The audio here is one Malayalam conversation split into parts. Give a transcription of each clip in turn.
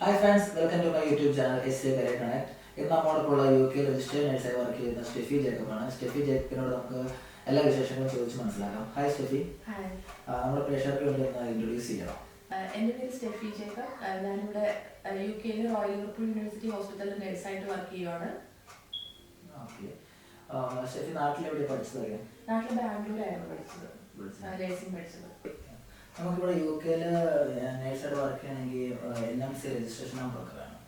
Hi friends, welcome to my YouTube channel S A career connect. ഇന്ന് നമ്മോടൊപ്പമുള്ള UK രജിസ്റ്റേർഡ് നഴ്സായി വർക്ക് ചെയ്യുന്ന സ്റ്റെഫി ജേക്കബാണ്. സ്റ്റെഫി ജേക്കബിനോട് നമുക്ക് എല്ലാ വിശേഷങ്ങളും ചോദിച്ച് മനസ്സിലാക്കാം. Hi Stephy. ഹായ്. നമ്മുടെ പ്രേക്ഷകർക്ക് വേണ്ടി ഒന്ന് ഇൻട്രൊഡ്യൂസ് ചെയ്യണം. എൻ്റെ പേര് സ്റ്റെഫി ജേക്കബ്. ഞാനിവിടെ UK റോയൽ ലിവർപൂൾ യൂണിവേഴ്സിറ്റി ഹോസ്പിറ്റലിൽ നഴ്സായിട്ട് വർക്ക് ചെയ്യുവാണ്. ഓക്കെ. സ്റ്റെഫി നാട്ടിലെവിടെ പഠിച്ചതറിയാം? നാട്ടിൽ ബാംഗ്ലൂരായിരുന്നു പഠിച്ചത്, നഴ്സിംഗ് പഠിച്ചത്. നമുക്കിവിടെ UK നഴ്സായിട്ട് വർക്ക് ചെയ്യണമെങ്കിൽ NMC രജിസ്ട്രേഷൻ നമ്പറൊക്കെ വേണം.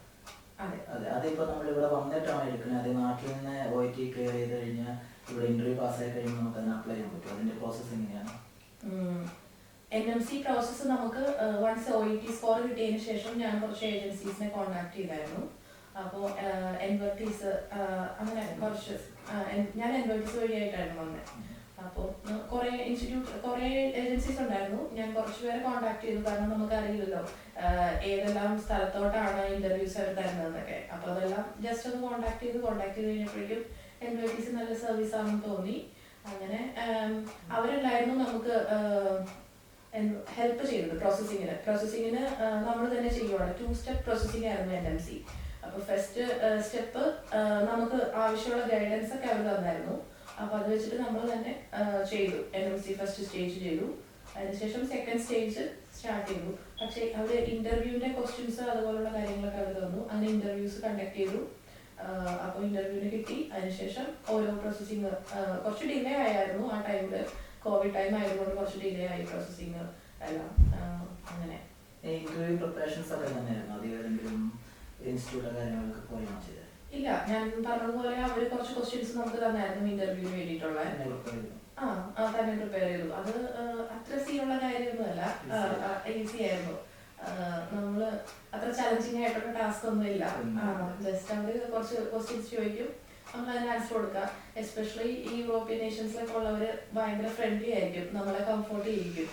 അതെ അതെ, അതിപ്പോൾ നമ്മളിവിടെ വന്നിട്ടാണ് എടുക്കുന്നത്. അത് നാട്ടിൽ നിന്ന് OIT ക്ലിയർ ചെയ്ത് കഴിഞ്ഞാൽ ഇവിടെ ഇൻ്റർവ്യൂ പാസ്സായി കഴിയുമ്പോൾ നമുക്ക് അതിന് അപ്ലൈ ചെയ്യാൻ പറ്റും. അതിൻ്റെ പ്രോസസ്സ് എങ്ങനെയാണ്? NMC പ്രോസസ്സ് നമുക്ക് വൺസ് OIT സ്കോർ കിട്ടിയതിന് ശേഷം ഞാൻ കുറച്ച് ഏജൻസീസിനെ കോൺടാക്ട് ചെയ്തായിരുന്നു. അപ്പോൾ എൻവർട്ടീസ് അങ്ങനെ കുറച്ച് ഞാൻ എൻവർട്ടീസ് വഴിയായിട്ടായിരുന്നു വന്നത്. അപ്പോൾ കുറേ ഏജൻസീസ് ഉണ്ടായിരുന്നു. ഞാൻ കുറച്ച് പേരെ കോൺടാക്ട് ചെയ്തു, കാരണം നമുക്കറിയില്ലല്ലോ ഏതെല്ലാം സ്ഥലത്തോട്ടാണ് ഇന്റർവ്യൂസ് അവർ തരുന്നതെന്നൊക്കെ. അപ്പോൾ അതെല്ലാം ജസ്റ്റ് ഒന്ന് കോൺടാക്ട് ചെയ്ത് കഴിഞ്ഞപ്പോഴേക്കും എൻവർട്ടീസ് നല്ല സർവീസ് ആണെന്ന് തോന്നി. അങ്ങനെ അവരുണ്ടായിരുന്നു നമുക്ക് ഹെൽപ്പ് ചെയ്തത് പ്രോസസ്സിങ്ങിന് നമ്മൾ തന്നെ ചെയ്യുവാണ്. 2 സ്റ്റെപ്പ് പ്രോസസ്സിംഗ് ആയിരുന്നു NMC. അപ്പോൾ ഫസ്റ്റ് സ്റ്റെപ്പ് നമുക്ക് ആവശ്യമുള്ള ഗൈഡൻസ് ഒക്കെ അവർ തന്നായിരുന്നു. അപ്പോൾ അത് വെച്ചിട്ട് നമ്മൾ തന്നെ ചെയ്തു. NMC ഫസ്റ്റ് സ്റ്റേജ് ചെയ്തു. അതിനുശേഷം സെക്കൻഡ് സ്റ്റേജ് സ്റ്റാർട്ട് ചെയ്തു. പക്ഷേ അവർ ഇന്റർവ്യൂവിന്റെ ക്വസ്റ്റ്യൻസ് അതുപോലുള്ള കാര്യങ്ങളൊക്കെ അവർ തന്നു. അങ്ങനെ ഇന്റർവ്യൂസ് കണ്ടക്ട് ചെയ്തു. അപ്പോൾ ഇന്റർവ്യൂവിന് കിട്ടി. അതിനുശേഷം ഓരോ പ്രോസസ്സിങ് കുറച്ച് ഡിലേ ആയിരുന്നു. ആ ടൈമില് കോവിഡ് ടൈം ആയതുകൊണ്ട് കുറച്ച് ഡിലേ ആയി പ്രോസസ്സിങ് എല്ലാം. അങ്ങനെ ഇന്റർവ്യൂ പ്രിപ്പറേഷൻസ് ഒക്കെ തന്നെയായിരുന്നു. അത് ഏതെങ്കിലും ഇൻസ്റ്റിറ്റ്യൂട്ടോ കാര്യങ്ങളൊക്കെ പോയാണ് ചെയ്തത്? ഇല്ല, ഞാൻ പറഞ്ഞതുപോലെ അവർ കുറച്ച് ക്വസ്റ്റ്യൻസ് നമുക്ക് തന്നായിരുന്നു ഇന്റർവ്യൂവിന് വേണ്ടിയിട്ടുള്ള. തന്നെ പ്രിപ്പയർ ചെയ്തു. അത് അത്ര സീനുള്ള കാര്യമൊന്നുമല്ല, ഈസി ആയിരുന്നു. നമ്മള് അത്ര ചലഞ്ചിങ് ആയിട്ടുള്ള ടാസ്ക് ഒന്നും ഇല്ല. ജസ്റ്റ് അവര് കുറച്ച് ക്വസ്റ്റ്യൻസ് ചോദിക്കും, നമ്മൾ അതിന് ആൻസർ കൊടുക്കുക. എസ്പെഷ്യലി ഈ യൂറോപ്യൻ നേഷൻസിലൊക്കെ ഉള്ളവര് ഭയങ്കര ഫ്രണ്ട്ലി ആയിരിക്കും, നമ്മളെ കംഫോർട്ട് ചെയ്യിക്കും.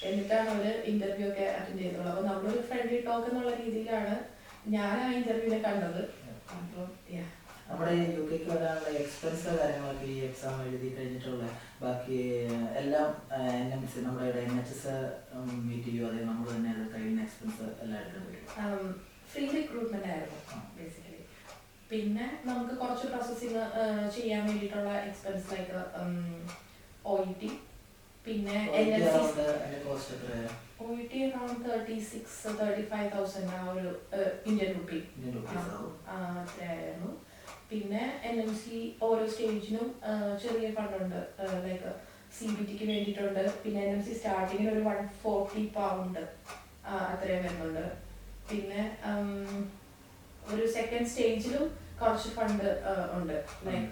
എന്നിട്ടാണ് അവര് ഇന്റർവ്യൂ ഒക്കെ അറ്റൻഡ് ചെയ്തിട്ടുള്ളത്. അപ്പൊ നമ്മളൊരു ഫ്രണ്ട്ലി ടോക്ക് എന്നുള്ള രീതിയിലാണ് ഞാൻ ആ ഇന്റർവ്യൂവിനെ കണ്ടത്. അപ്പോൾ നമ്മുടെ UK വരാനുള്ള എക്സ്പെൻസ് കാര്യങ്ങളൊക്കെ ഈ എക്സാം എഴുതി കഴിഞ്ഞിട്ടുള്ള ബാക്കി എല്ലാം NMC നമ്മുടെ NHS മീറ്റ് ചെയ്യുമോ? അതെ, നമ്മൾ തന്നെ അത് കഴിയുന്ന എക്സ്പെൻസ് എല്ലാം എടുക്കാൻ പറ്റും? ഫ്രീ റിക്രൂട്ട്മെന്റ് ആയിരുന്നു ബേസിക്കലി. പിന്നെ നമുക്ക് കുറച്ച് പ്രോസസ്സിങ് ചെയ്യാൻ വേണ്ടിയിട്ടുള്ള എക്സ്പെൻസ് ലൈക്ക് OET, പിന്നെ OET അറൗണ്ട് 36,000-35,000 ആ ഒരു ഇന്ത്യൻ റുപ്പി അത്രയായിരുന്നു. പിന്നെ NMC ഓരോ സ്റ്റേജിനും ചെറിയ ഫണ്ടുണ്ട്, ലൈക്ക് CBTക്ക് വേണ്ടിയിട്ടുണ്ട്. പിന്നെ NMC സ്റ്റാർട്ടിങ്ങിന് ഒരു £140 അത്രയും വരുന്നുണ്ട്. പിന്നെ ഒരു സെക്കൻഡ് സ്റ്റേജിലും കുറച്ച് ഫണ്ട് ഉണ്ട്, ലൈക്ക്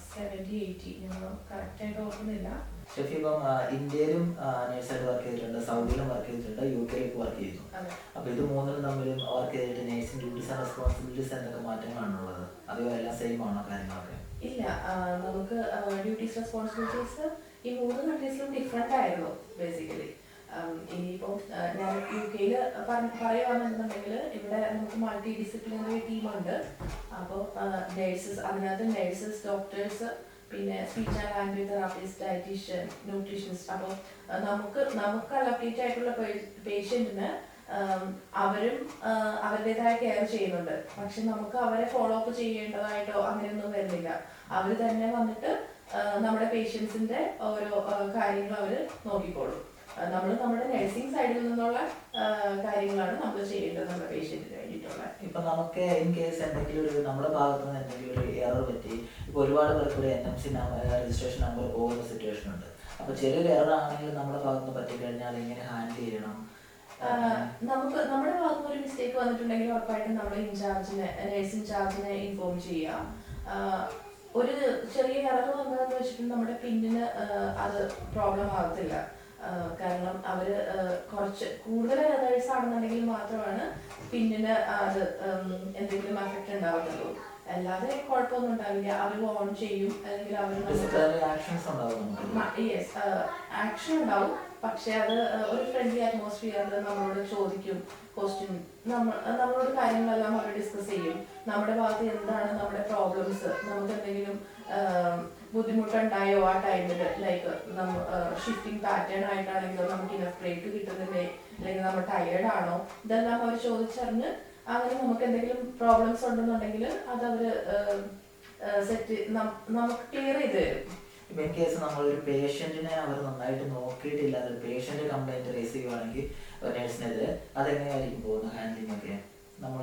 70-80, ഞാൻ കറക്റ്റായിട്ട് ഓർക്കുന്നില്ല. ഷെഫി, ഇപ്പം ഇന്ത്യയിലും നേഴ്സായിട്ട് വർക്ക് ചെയ്തിട്ടുണ്ട്, സൗദിയിലും വർക്ക് ചെയ്തിട്ടുണ്ട്, UK വർക്ക് ചെയ്തു. അപ്പൊ ഇത് മൂന്നിലും തമ്മിലും വർക്ക് ചെയ്തിട്ട് നേഴ്സിംഗ് ഡ്യൂട്ടീസ് ആൻഡ് റെസ്പോൺസിബിലിറ്റീസ് എന്തൊക്കെ മാറ്റങ്ങളാണുള്ളത്? അതോ എല്ലാം സെയിം ആണോ കാര്യങ്ങളൊക്കെ? ഇല്ല, നമുക്ക് ഡ്യൂട്ടീസ് റെസ്പോൺസിബിലിറ്റീസ് ഈ 3 കൺട്രീസിലും ഡിഫറെന്റ് ആയിരുന്നു ബേസിക്കലി. ഇനിയിപ്പോൾ ഞാൻ UK പറയുകയാണെന്നുണ്ടെങ്കിൽ ഇവിടെ നമുക്ക് മൾട്ടി ഡിസിപ്ലിനറി ടീമുണ്ട്. അപ്പോൾ അതിനകത്ത് നേഴ്സസ്, ഡോക്ടേഴ്സ്, പിന്നെ speech and language therapist, dietician, nutritionist. അപ്പോൾ നമുക്ക് അലോക്കേറ്റ് ആയിട്ടുള്ള പേഷ്യന്റിന് അവരും അവരുടേതായ കെയർ ചെയ്യുന്നുണ്ട്. പക്ഷെ നമുക്ക് അവരെ ഫോളോ അപ്പ് ചെയ്യേണ്ടതായിട്ടോ അങ്ങനെയൊന്നും വരുന്നില്ല. അവർ തന്നെ വന്നിട്ട് നമ്മുടെ പേഷ്യൻസിന്റെ ഓരോ കാര്യങ്ങൾ അവർ നോക്കിക്കോളും. നമ്മൾ നമ്മുടെ നഴ്സിംഗ് സൈഡിൽ നിന്നുള്ള കാര്യങ്ങളാണ് നമ്മൾ ചെയ്യേണ്ടത് നമ്മുടെ പേഷ്യന്റിന് വേണ്ടിയിട്ടുള്ള. ഇപ്പൊ നമുക്ക് ഇൻ കേസ് എന്തെങ്കിലും നമ്മുടെ ഭാഗത്ത് നിന്ന് എന്തെങ്കിലും ഒരു എറർ പറ്റി, ഇപ്പൊ ഒരുപാട് പേർക്ക് ഒരു NMC രജിസ്ട്രേഷൻ നമ്പർ പോകുന്ന സിറ്റുവേഷൻ ഉണ്ട്. അപ്പൊ ചെറിയൊരു എറർ ആണെങ്കിലും നമ്മുടെ ഭാഗത്ത് നിന്ന് പറ്റിക്കഴിഞ്ഞാൽ എങ്ങനെ ഹാൻഡിൽ ചെയ്യണം? നമ്മുടെ ഭാഗത്ത് ഒരു മിസ്റ്റേക്ക് വന്നിട്ടുണ്ടെങ്കിൽ ഉറപ്പായിട്ടും നമ്മുടെ നഴ്സിംഗ് ചാർജിനെ ഇൻഫോം ചെയ്യാം. ഒരു ചെറിയ എറർ വന്നതെന്ന് വെച്ചിട്ടുണ്ടെങ്കിൽ നമ്മുടെ പിന്നിന് അത് പ്രോബ്ലം ആകത്തില്ല. കാരണം അവര് കുറച്ച് കൂടുതൽ എറേഴ്സ് ആണെന്നുണ്ടെങ്കിൽ മാത്രമാണ് പിന്നിന് അത് എന്തെങ്കിലും എഫക്റ്റ് ഉണ്ടാവത്തുള്ളൂ. അല്ലാതെ കുഴപ്പമൊന്നും ഉണ്ടാവില്ല. അവർ ഓൺ ചെയ്യും, അല്ലെങ്കിൽ ആക്ഷൻ ഉണ്ടാവും. പക്ഷെ അത് ഒരു ഫ്രണ്ട്ലി അറ്റ്മോസ്ഫിയറിൽ നമ്മളോട് ചോദിക്കും ക്വസ്റ്റ്യൻ, നമ്മളോട് കാര്യങ്ങളെല്ലാം അവർ ഡിസ്കസ് ചെയ്യും. നമ്മുടെ ഭാഗത്ത് എന്താണ് നമ്മുടെ പ്രോബ്ലംസ്, നമുക്ക് എന്തെങ്കിലും ബുദ്ധിമുട്ടുണ്ടായോ ആ ടൈമിൽ, ലൈക്ക് ഷിഫ്റ്റിംഗ് പാറ്റേൺ ആയിട്ടാണെങ്കിലോ നമുക്ക് ഇനഫ് ബ്രേക്ക് കിട്ടുന്നില്ലേ, അല്ലെങ്കിൽ നമ്മൾ ടയേർഡ് ആണോ, ഇതെല്ലാം അവർ ചോദിച്ചറിഞ്ഞ് അങ്ങനെ നമുക്ക് എന്തെങ്കിലും പ്രോബ്ലംസ് ഉണ്ടെന്നുണ്ടെങ്കിൽ അത് അവർ സെറ്റ് നമുക്ക് ക്ലിയർ ചെയ്ത് തരും. ഇപ്പം ഇൻ കേസ് നമ്മളൊരു പേഷ്യൻറ്റിനെ അവർ നന്നായിട്ട് നോക്കിയിട്ടില്ല, അതൊരു പേഷ്യൻ്റ് കംപ്ലൈൻറ്റ് റേസ് ചെയ്യുവാണെങ്കിൽ നേഴ്സിനെതിരെ അതെങ്ങനെയായിരിക്കും പോകുന്നത് ഹാൻഡ്ലിംഗ് ഒക്കെ? നമ്മൾ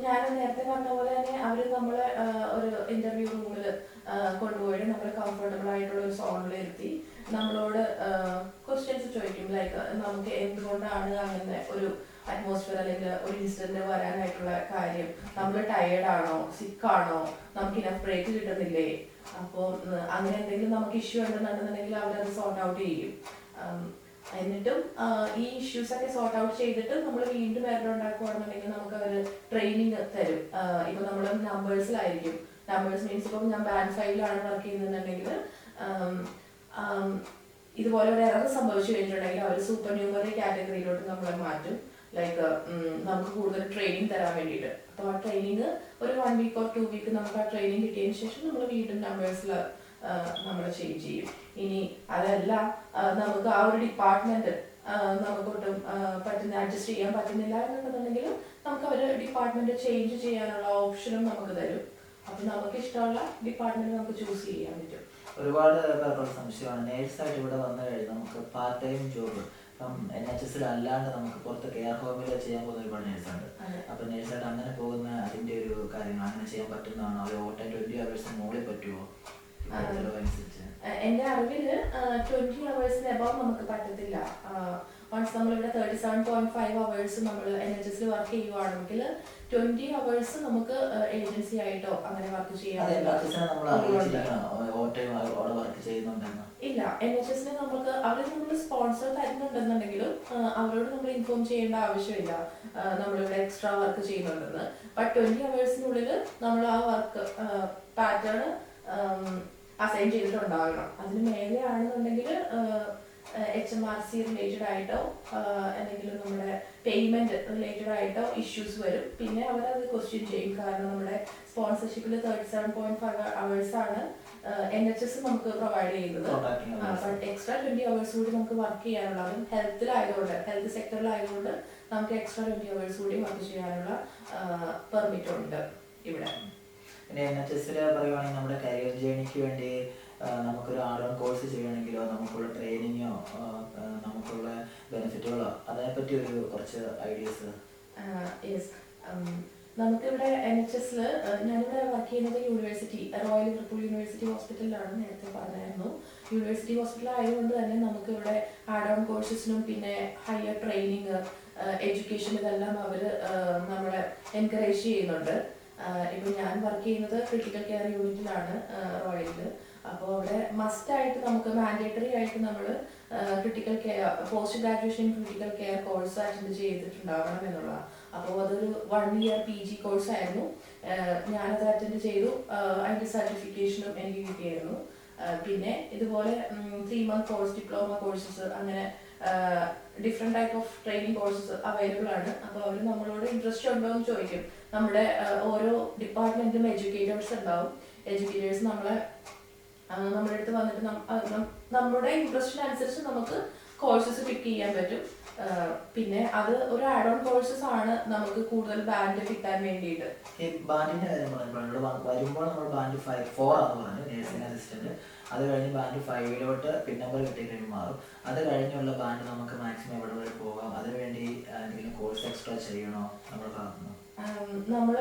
ഞാൻ നേരത്തെ പറഞ്ഞ പോലെ തന്നെ അവർ നമ്മളെ ഒരു ഇന്റർവ്യൂ റൂമിൽ കൊണ്ടുപോയി നമ്മൾ കംഫർട്ടബിൾ ആയിട്ടുള്ള ഒരു സോണിൽ ഇരുത്തി നമ്മളോട് ക്വസ്റ്റ്യൻസ് ചോദിക്കും. ലൈക്ക് നമുക്ക് എന്തുകൊണ്ടാണ് അങ്ങനെ ഒരു അറ്റ്മോസ്ഫിയർ അല്ലെങ്കിൽ ഒരു ഇൻസിഡന്റ് വരാനായിട്ടുള്ള കാര്യം, നമ്മൾ ടയേർഡാണോ, സിക്കാണോ, നമുക്ക് ഇനഫ് ബ്രേക്ക് കിട്ടുന്നില്ലേ, അപ്പോൾ അങ്ങനെ എന്തെങ്കിലും നമുക്ക് ഇഷ്യൂ ഉണ്ടെന്നുണ്ടെന്നുണ്ടെങ്കിൽ അവരത് സോർട്ട് ഔട്ട് ചെയ്യും. എന്നിട്ടും ഈ ഇഷ്യൂസ് ഒക്കെ സോർട്ട് ഔട്ട് ചെയ്തിട്ട് നമ്മൾ വീണ്ടും വേറെ ഉണ്ടാക്കുകയാണെന്നുണ്ടെങ്കിൽ നമുക്ക് അവർ ട്രെയിനിങ് തരും. ഇപ്പൊ നമ്മൾ നമ്പേഴ്സിലായിരിക്കും. നമ്പേഴ്സ് മീൻസ് ഇപ്പം ഞാൻ ബാൻഡ് 5 വർക്ക് ചെയ്യുന്നുണ്ടെങ്കിൽ ഇതുപോലെ ഒരു എറർ സംഭവിച്ചു കഴിഞ്ഞിട്ടുണ്ടെങ്കിൽ അവർ സൂപ്പർ ന്യൂമറി കാറ്റഗറിയിലോട്ട് നമ്മളെ മാറ്റും. ലൈക്ക് നമുക്ക് കൂടുതൽ ട്രെയിനിങ് തരാൻ വേണ്ടിയിട്ട്. അപ്പോൾ ആ ട്രെയിനിങ് ഒരു 1 വീക്ക് ഓർ 2 വീക്ക് നമുക്ക് ആ ട്രെയിനിങ് കിട്ടിയതിന് ശേഷം നമ്മൾ വീണ്ടും നമ്പേഴ്സിൽ നമ്മൾ ചേഞ്ച് ചെയ്യും. ഇനി അതല്ല നമുക്ക് ആ ഒരു ഡിപ്പാർട്ട്മെന്റ് നമുക്കൊട്ടും അഡ്ജസ്റ്റ് ചെയ്യാൻ പറ്റുന്നില്ല എന്നുണ്ടെന്നുണ്ടെങ്കിൽ നമുക്ക് അവർ ഡിപ്പാർട്ട്മെന്റ് ചേഞ്ച് ചെയ്യാനുള്ള ഓപ്ഷനും നമുക്ക് തരും. അപ്പൊ നമുക്ക് ഇഷ്ടമുള്ള ഡിപ്പാർട്ട്മെന്റ് നമുക്ക് ചൂസ് ചെയ്യാൻ പറ്റും. ഒരുപാട് പേർക്കുള്ള സംശയമാണ്, നേഴ്സായിട്ട് ഇവിടെ വന്നു കഴിഞ്ഞാൽ നമുക്ക് പാർട്ട് ടൈം ജോബ് ഇപ്പം NHS അല്ലാണ്ട് നമുക്ക് പുറത്ത് കെയർ ഹോമിൽ ചെയ്യാൻ പോകുന്ന ഒരുപാട് നേഴ്സുണ്ട്. അപ്പൊ നേഴ്സായിട്ട് അങ്ങനെ പോകുന്ന അതിന്റെ ഒരു കാര്യങ്ങൾ അങ്ങനെ ചെയ്യാൻ പറ്റുന്നതാണോ? അവർ ഓവർ ടൈം 20 hours മുകളിൽ പറ്റുമോ? എന്റെ അറിവില് 20 hours എബവ് നമുക്ക് പറ്റത്തില്ല. വൺസ് നമ്മളിവിടെ 37.5 hours നമ്മൾ NHS വർക്ക് ചെയ്യുവാണെങ്കിൽ 20 hours നമുക്ക് ഏജൻസി ആയിട്ടോ അങ്ങനെ വർക്ക് ചെയ്യാൻ ഇല്ല. NHS നമുക്ക് അവർ നമ്മൾ സ്പോൺസർ തരുന്നുണ്ടെന്നുണ്ടെങ്കിലും അവരോട് നമ്മൾ ഇൻഫോം ചെയ്യേണ്ട ആവശ്യമില്ല നമ്മളിവിടെ എക്സ്ട്രാ വർക്ക് ചെയ്യുന്നുണ്ടെന്ന്. ബട്ട് 20 hours നമ്മൾ ആ വർക്ക് പാറ്റേൺ അസൈൻ ചെയ്തിട്ടുണ്ടാകണം. അതിന് മേലെ ആണെന്നുണ്ടെങ്കിൽ HMRC റിലേറ്റഡ് ആയിട്ടോ എന്തെങ്കിലും നമ്മുടെ പേയ്മെന്റ് റിലേറ്റഡ് ആയിട്ടോ ഇഷ്യൂസ് വരും. പിന്നെ അവരത് ക്വസ്റ്റ്യൻ ചെയ്യും. കാരണം നമ്മുടെ സ്പോൺസർഷിപ്പിൽ 37.5 hours ആണ് NHS നമുക്ക് പ്രൊവൈഡ് ചെയ്യുന്നത്. ബട്ട് എക്സ്ട്രാ 20 hours കൂടി നമുക്ക് വർക്ക് ചെയ്യാനുള്ള, അതും ഹെൽത്ത് സെക്ടറിലായതുകൊണ്ട് നമുക്ക് എക്സ്ട്രാ 20 hours കൂടി വർക്ക് ചെയ്യാനുള്ള പെർമിറ്റ് ഉണ്ട് ഇവിടെ. പിന്നെ NHS പറയുവാണെങ്കിൽ നമ്മുടെ കരിയർ ജേണിക്ക് വേണ്ടി നമുക്കൊരു ആഡ്-ഓൺ കോഴ്സ് ചെയ്യണമെങ്കിലോ നമുക്കുള്ള ട്രെയിനിങ്ങോ നമുക്കുള്ള ബെനിഫിറ്റുകളോ അതിനെപ്പറ്റി ഒരു കുറച്ച് ഐഡിയാസ്. യെസ്, നമുക്കിവിടെ NHS ഞാനിവിടെ വർക്ക് ചെയ്യുന്നത് യൂണിവേഴ്സിറ്റി റോയൽ ലിവർപൂൾ യൂണിവേഴ്സിറ്റി ഹോസ്പിറ്റലിലാണ്. നേരത്തെ പറഞ്ഞായിരുന്നു. യൂണിവേഴ്സിറ്റി ഹോസ്പിറ്റൽ ആയതുകൊണ്ട് തന്നെ നമുക്ക് ഇവിടെ ആഡ്-ഓൺ കോഴ്സസിനും പിന്നെ ഹയർ ട്രെയിനിങ്, എഡ്യൂക്കേഷൻ ഇതെല്ലാം അവർ നമ്മളെ എൻകറേജ് ചെയ്യുന്നുണ്ട്. ഇപ്പം ഞാൻ വർക്ക് ചെയ്യുന്നത് ക്രിട്ടിക്കൽ കെയർ യൂണിറ്റിലാണ് റോയലിൽ. അപ്പോൾ അവിടെ മസ്റ്റായിട്ട് നമുക്ക് മാൻഡേറ്ററി ആയിട്ട് നമ്മൾ critical care post graduation critical care course attend ചെയ്തിട്ടുണ്ടാവണം എന്നുള്ള. അപ്പോൾ അതൊരു 1 year PG കോഴ്സായിരുന്നു. ഞാനത് അറ്റൻഡ് ചെയ്തു. അതിൻ്റെ സർട്ടിഫിക്കേഷനും എനിക്ക് കിട്ടിയായിരുന്നു. പിന്നെ ഇതുപോലെ 3 month കോഴ്സ്, ഡിപ്ലോമ കോഴ്സസ്, അങ്ങനെ different type of training courses available ആണ്. അപ്പോൾ അവർ നമ്മളോട് ഇൻട്രസ്റ്റ് ഉണ്ടോ എന്ന് ചോദിക്കും. നമ്മുടെ ഓരോ ഡിപ്പാർട്ട്മെന്റും എഡ്യൂക്കേറ്റേഴ്സ് ഉണ്ടാവും. എഡ്യൂക്കേറ്റേഴ്സ് നമ്മുടെ അടുത്ത് വന്നിട്ട് നമ്മുടെ ഇൻട്രസ്റ്റിനനുസരിച്ച് നമുക്ക് കോഴ്സസ് പിക്ക് ചെയ്യാൻ പറ്റും. പിന്നെ അത് ഒരു ആഡ്-ഓൺ കോഴ്സസ് ആണ് നമുക്ക് കൂടുതൽ ബാൻഡ് കിട്ടാൻ വേണ്ടിയിട്ട്. ഈ ബാൻഡിന്റെ കാര്യം വരുമ്പോൾ നമ്മൾ ബാൻഡ് 4 ആണെന്ന് പറഞ്ഞു, നേഴ്സിംഗ് അസിസ്റ്റന്റ്. അത് കഴിഞ്ഞ് ബാൻഡ് 5 പിൻ നമ്പർ കിട്ടി കഴിയുമ്പോൾ മാറും. അത് കഴിഞ്ഞുള്ള ബാൻഡ് നമുക്ക് മാക്സിമം എവിടെ വരെ പോകാം? അതിനുവേണ്ടി എന്തെങ്കിലും കോഴ്സ് എക്സ്ട്രാ ചെയ്യണോ? നമ്മൾ പറഞ്ഞു നമ്മൾ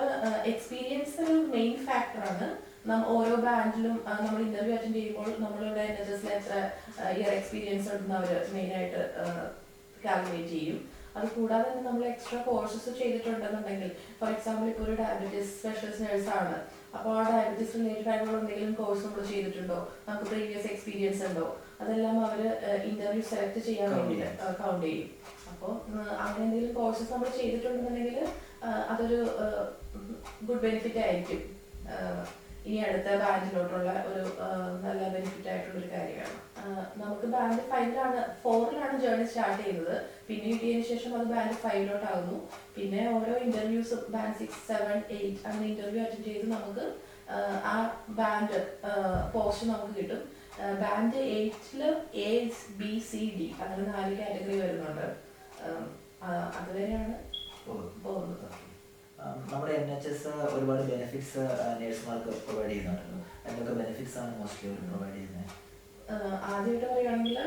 എക്സ്പീരിയൻസ് ഒരു മെയിൻ ഫാക്ടറാണ്. ഓരോ ബാൻഡിലും നമ്മൾ ഇന്റർവ്യൂ അറ്റൻഡ് ചെയ്യുമ്പോൾ നമ്മളിവിടെ NHS എത്ര ഇയർ എക്സ്പീരിയൻസ് ഉണ്ടെന്ന് അവർ മെയിനായിട്ട് കാൽക്കുലേറ്റ് ചെയ്യും. അത് കൂടാതെ തന്നെ നമ്മൾ എക്സ്ട്രാ കോഴ്സസ് ചെയ്തിട്ടുണ്ടെന്നുണ്ടെങ്കിൽ, ഫോർ എക്സാമ്പിൾ ഇപ്പോൾ ഒരു ഡയബറ്റീസ് സ്പെഷ്യലിസ്റ്റ് നേഴ്സാണ്, അപ്പോൾ ആ ഡയബറ്റീസ് റിലേറ്റഡ് ആയിട്ടുള്ള എന്തെങ്കിലും കോഴ്സ് നമ്മൾ ചെയ്തിട്ടുണ്ടോ, നമുക്ക് പ്രീവിയസ് എക്സ്പീരിയൻസ് ഉണ്ടോ, അതെല്ലാം അവർ ഇന്റർവ്യൂ സെലക്ട് ചെയ്യാൻ വേണ്ടിയിട്ട് കൗണ്ട് ചെയ്യും. അപ്പോൾ അങ്ങനെ എന്തെങ്കിലും കോഴ്സസ് നമ്മൾ ചെയ്തിട്ടുണ്ടെന്നുണ്ടെങ്കിൽ അതൊരു ഗുഡ് ബെനിഫിറ്റ് ആയിരിക്കും. ഇനി അടുത്ത ബാൻഡിലോട്ടുള്ള ഒരു നല്ല ബെനിഫിറ്റ് ആയിട്ടുള്ളൊരു കാര്യമാണ്. നമുക്ക് ബാൻഡ് 4 ജേർണി സ്റ്റാർട്ട് ചെയ്യുന്നത്. പിന്നെ കിട്ടിയതിന് ശേഷം അത് ബാൻഡ് 5 പിന്നെ ഓരോ ഇന്റർവ്യൂസ് ബാൻഡ് 6, 7, 8 അങ്ങനെ ഇന്റർവ്യൂ അറ്റൻഡ് ചെയ്ത് നമുക്ക് ആ ബാൻഡ് പോസ്റ്റ് നമുക്ക് കിട്ടും. Band 8 A, B, C, D അങ്ങനെ 4 കാറ്റഗറി വരുന്നുണ്ട്. അതുവരെയാണ് പോകുന്നത്. നമ്മുടെ NHS ഒരുപാട് ബെനിഫിറ്റ്സ് നേഴ്സുമാർക്ക് പ്രൊവൈഡ് ചെയ്യുന്നുണ്ടല്ലോ. എന്തൊക്കെ ബെനിഫിറ്റ്സ് ആണ് മോസ്റ്റ്ലി അവർ പ്രൊവൈഡ് ചെയ്യുന്നത്? ആദ്യമായിട്ട് പറയുകയാണെങ്കിൽ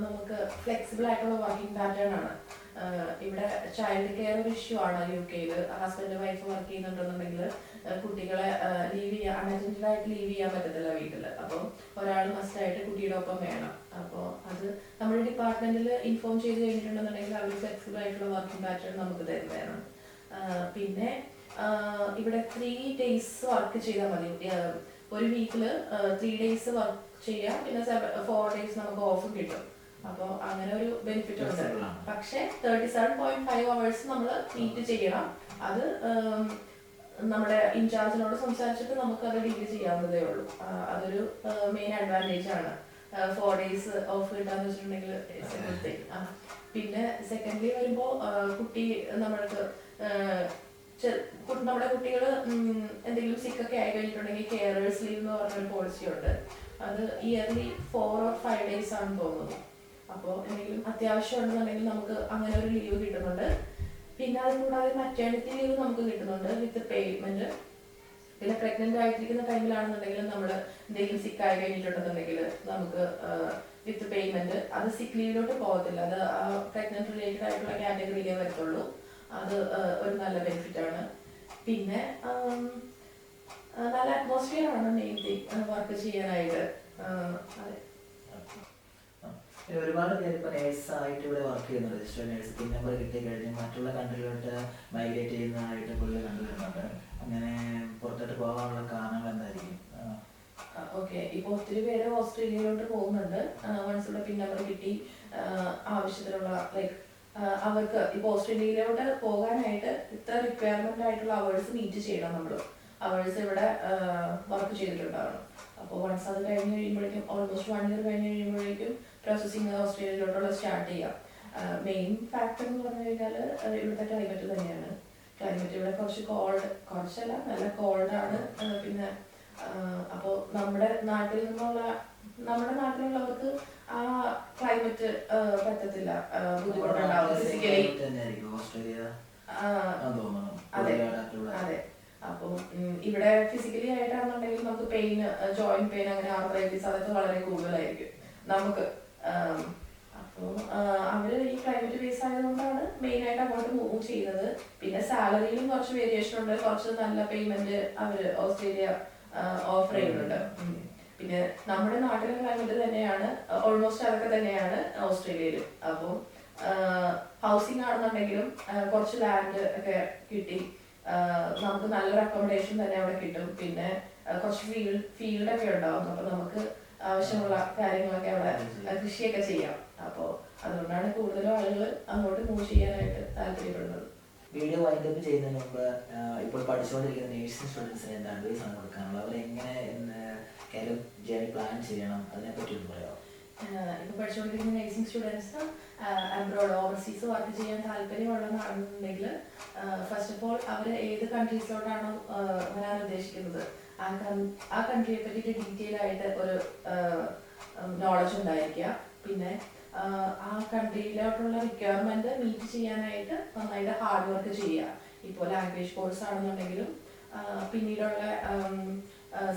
നമുക്ക് ഫ്ലെക്സിബിൾ ആയിട്ടുള്ള വർക്കിംഗ് പാറ്റേൺ ആണ്. ഇവിടെ ചൈൽഡ് കെയർ ഒരു ഇഷ്യൂ ആണ് UK-യിൽ. ഹസ്ബൻഡ് വൈഫ് വർക്ക് ചെയ്യുന്നുണ്ടെന്നുണ്ടെങ്കിൽ കുട്ടികളെ ലീവ് ചെയ്യാൻ അൺഅറ്റൻഡഡ് ആയിട്ട് ലീവ് ചെയ്യാൻ പറ്റത്തില്ല വീട്ടിൽ. അപ്പോൾ ഒരാൾ മസ്റ്റായിട്ട് കുട്ടിയുടെ ഒപ്പം വേണം. അപ്പോൾ അത് നമ്മുടെ ഡിപ്പാർട്ട്മെന്റിൽ ഇൻഫോം ചെയ്ത് കഴിഞ്ഞിട്ടുണ്ടെന്നുണ്ടെങ്കിൽ അവർ ഫ്ലെക്സിബിൾ ആയിട്ടുള്ള വർക്കിംഗ് പാറ്റേൺ നമുക്ക് തരുന്നതാണ്. പിന്നെ ഇവിടെ 3 days വർക്ക് ചെയ്താൽ മതി. ഒരു വീക്കിൽ 3 days വർക്ക് ചെയ്യാം, പിന്നെ 4 days നമുക്ക് ഓഫും കിട്ടും. അപ്പോൾ അങ്ങനെ ഒരു ബെനിഫിറ്റ് ഉണ്ട്. പക്ഷെ 37.5 hours നമ്മൾ മീറ്റ് ചെയ്യണം. അത് നമ്മുടെ ഇൻചാർജിനോട് സംസാരിച്ചിട്ട് നമുക്ക് അത് ഡീൽ ചെയ്യാവുന്നതേ ഉള്ളൂ. അതൊരു മെയിൻ അഡ്വാൻറ്റേജ് ആണ്. 4 days ഓഫ് കിട്ടാന്ന് വെച്ചിട്ടുണ്ടെങ്കിൽ പിന്നെ സെക്കൻഡ്ലി വരുമ്പോൾ കുട്ടി നമ്മൾക്ക് നമ്മുടെ കുട്ടികൾ എന്തെങ്കിലും സിക്കൊക്കെ ആയി കഴിഞ്ഞിട്ടുണ്ടെങ്കിൽ കെയറേഴ്സ് ലീവ് എന്ന് പറഞ്ഞൊരു പോളിസി ഉണ്ട്. അത് ഇയർലി 4 or 5 days ആണെന്ന് തോന്നുന്നു. അപ്പോൾ എന്തെങ്കിലും അത്യാവശ്യം ഉണ്ടെന്നുണ്ടെങ്കിൽ നമുക്ക് അങ്ങനെ ഒരു ലീവ് കിട്ടുന്നുണ്ട്. പിന്നെ അത് കൂടാതെ മറ്റേണിറ്റി ലീവ് നമുക്ക് കിട്ടുന്നുണ്ട് വിത്ത് പേയ്മെന്റ്. പിന്നെ പ്രഗ്നന്റ് ആയിട്ടിരിക്കുന്ന ടൈമിലാണെന്നുണ്ടെങ്കിൽ നമ്മൾ എന്തെങ്കിലും സിക്ക് ആയി കഴിഞ്ഞിട്ടുണ്ടെന്നുണ്ടെങ്കിൽ നമുക്ക് വിത്ത് പേയ്മെന്റ്. അത് സിക്ക് ലീവിലോട്ട് പോകത്തില്ല, അത് പ്രഗ്നന്റ് റിലേറ്റഡ് ആയിട്ടുള്ള കാറ്റഗറിയിലേ വരത്തുള്ളൂ. അത് ഒരു നല്ല ബെനിഫിറ്റ് ആണ്. പിന്നെ നല്ല അറ്റ്മോസ്ഫിയർ ആണ് മെയിൻ തിങ് വർക്ക് ചെയ്യാനായിട്ട്. അതെ, ഒരുപാട് പേര് ഇപ്പോൾ നേഴ്സായിട്ട് ഇവിടെ വർക്ക് ചെയ്യുന്നു. രജിസ്റ്റേർഡ് നേഴ്സ് പിൻ നമ്പർ കിട്ടി കഴിഞ്ഞ് മറ്റുള്ള കൺട്രിയിലോട്ട് മൈഗ്രേറ്റ് ചെയ്യുന്നതായിട്ട് കൂടുതൽ കണ്ടുവരുന്നുണ്ട്. അങ്ങനെ പുറത്തോട്ട് പോകാനുള്ള കാരണങ്ങൾ എന്തായിരിക്കും? ഓക്കെ, ഇപ്പോൾ ഒത്തിരി പേര് ഓസ്ട്രേലിയയിലോട്ട് പോകുന്നുണ്ട്. വൺസ് ഇവിടെ പിൻ നമ്പർ കിട്ടി ആവശ്യത്തിനുള്ള ലൈക്ക് അവർക്ക് ഇപ്പോൾ ഓസ്ട്രേലിയയിലോട്ട് പോകാനായിട്ട് ഇത്ര റിക്വയർമെന്റ് ആയിട്ടുള്ള അവേഴ്സ് മീറ്റ് ചെയ്യണം. നമ്മൾ അവേഴ്സ് ഇവിടെ വർക്ക് ചെയ്തിട്ടുണ്ടാവണം. അപ്പോൾ വൺസ് അത് കഴിഞ്ഞ് കഴിയുമ്പോഴേക്കും ഓൾമോസ്റ്റ് 1 year കഴിഞ്ഞ് കഴിയുമ്പോഴേക്കും പ്രോസസ്സിങ് ഓസ്ട്രേലിയയിലോട്ടുള്ള സ്റ്റാർട്ട് ചെയ്യാം. മെയിൻ ഫാക്ടർ എന്ന് പറഞ്ഞു കഴിഞ്ഞാൽ ഇവിടുത്തെ ക്ലൈമറ്റ് തന്നെയാണ്. ക്ലൈമറ്റ് ഇവിടെ കുറച്ചല്ല നല്ല കോൾഡാണ്. പിന്നെ അപ്പോൾ നമ്മുടെ നാട്ടിലുള്ളവർക്ക് ആ ക്ലൈമറ്റ് പറ്റത്തില്ല, ബുദ്ധിമുട്ടുണ്ടാവും ഫിസിക്കലി. അതെ അതെ. അപ്പോൾ ഇവിടെ ഫിസിക്കലി ആയിട്ടാണെന്നുണ്ടെങ്കിൽ നമുക്ക് പെയിൻ, ജോയിന്റ് പെയിൻ, അങ്ങനെ ആർത്രൈറ്റിസ് അതൊക്കെ വളരെ കൂടുതലായിരിക്കും നമുക്ക്. അപ്പോൾ അവര് ഈ ക്ലൈമറ്റ് ബേസ് ആയതുകൊണ്ടാണ് മെയിൻ ആയിട്ട് അങ്ങോട്ട് മൂവ് ചെയ്യുന്നത്. പിന്നെ സാലറിയിലും കുറച്ച് വേരിയേഷൻ ഉണ്ട്. കുറച്ച് നല്ല പേയ്മെന്റ് അവര് ഓസ്ട്രേലിയ ഓഫർ ചെയ്യുന്നുണ്ട്. പിന്നെ നമ്മുടെ നാട്ടിലെ ക്ലൈമറ്റ് തന്നെയാണ് ഓൾമോസ്റ്റ് അതൊക്കെ തന്നെയാണ് ഓസ്ട്രേലിയയിൽ. അപ്പോൾ ഹൗസിംഗ് ആണെന്നുണ്ടെങ്കിലും കുറച്ച് ലാൻഡ് ഒക്കെ കിട്ടി, നമുക്ക് നല്ലൊരു അക്കോമഡേഷൻ തന്നെ അവിടെ കിട്ടും. പിന്നെ കുറച്ച് ഫീൽഡൊക്കെ ഉണ്ടാവും. അപ്പോൾ നമുക്ക് ആവശ്യമുള്ള കാര്യങ്ങളൊക്കെ അവിടെ കൃഷിയൊക്കെ ചെയ്യാം. അപ്പോൾ അതുകൊണ്ടാണ് കൂടുതലും ആളുകൾ അങ്ങോട്ട് മൂവ് ചെയ്യാനായിട്ട് താല്പര്യപ്പെടുന്നത്. വീഡിയോ വൈൻഡപ്പ് ചെയ്യുന്നതിന് മുമ്പ് ഇപ്പോൾ പഠിച്ചുകൊണ്ടിരിക്കുന്ന നേഴ്സിംഗ് സ്റ്റുഡൻസിന് എന്താ അഡ്വൈസ് ആണ് കൊടുക്കാനുള്ളത്? അവരെങ്ങനെ കരിയർ ജേർണി പ്ലാൻ ചെയ്യണം, അതിനെപ്പറ്റി ഒന്ന് പറയാമോ? ഇപ്പോൾ പഠിച്ചുകൊണ്ടിരിക്കുന്ന nursing students abroad overseas work ചെയ്യാൻ താല്പര്യമുള്ളതാണെന്നുണ്ടെങ്കിൽ ഫസ്റ്റ് ഓഫ് ഓൾ അവർ ഏത് കൺട്രീസിലോട്ടാണോ വരാൻ ഉദ്ദേശിക്കുന്നത് ആ കൺട്രിയെ പറ്റിയിട്ട് ഡീറ്റെയിൽ ആയിട്ട് ഒരു നോളജ് ഉണ്ടായിരിക്കുക. പിന്നെ ആ കൺട്രിയിലോട്ടുള്ള റിക്വയർമെന്റ് മീറ്റ് ചെയ്യാനായിട്ട് നന്നായിട്ട് ഹാർഡ് വർക്ക് ചെയ്യുക. ഇപ്പോൾ ലാംഗ്വേജ് കോഴ്സ് ആണെന്നുണ്ടെങ്കിലും പിന്നീടുള്ള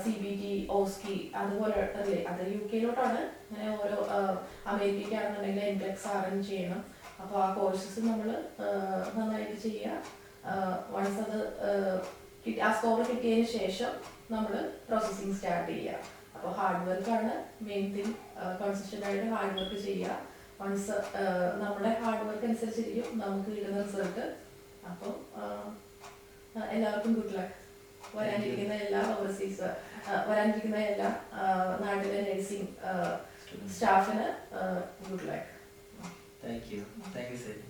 CBT, OSCE അതുപോലെ അല്ലേ, അത് UK-ലോട്ടാണ്. അങ്ങനെ ഓരോ അമേരിക്കയ്ക്കാണെന്നുണ്ടെങ്കിൽ NCLEX RN ചെയ്യണം. അപ്പോൾ ആ കോഴ്സസ് നമ്മൾ നന്നായിട്ട് ചെയ്യുക. വൺസ് അത് ആ സ്കോർ കിട്ടിയതിന് ശേഷം നമ്മൾ പ്രോസസ്സിങ് സ്റ്റാർട്ട് ചെയ്യുക. അപ്പോൾ ഹാർഡ് വർക്കാണ് മെയിൻ തിങ്. കൺസിസ്റ്റന്റ് ആയിട്ട് ഹാർഡ് വർക്ക് ചെയ്യുക. വൺസ് നമ്മുടെ ഹാർഡ് വർക്ക് അനുസരിച്ചിരിക്കും നമുക്ക് കിട്ടുന്ന റിസൾട്ട്. അപ്പോൾ എല്ലാവർക്കും ഗുഡ് ലക്ക്. വരാനിരിക്കുന്ന എല്ലാ നാട്ടിലെ നഴ്സിംഗ് സ്റ്റാഫിന് ഗുഡ് ലക്ക്. താങ്ക് യു സരി.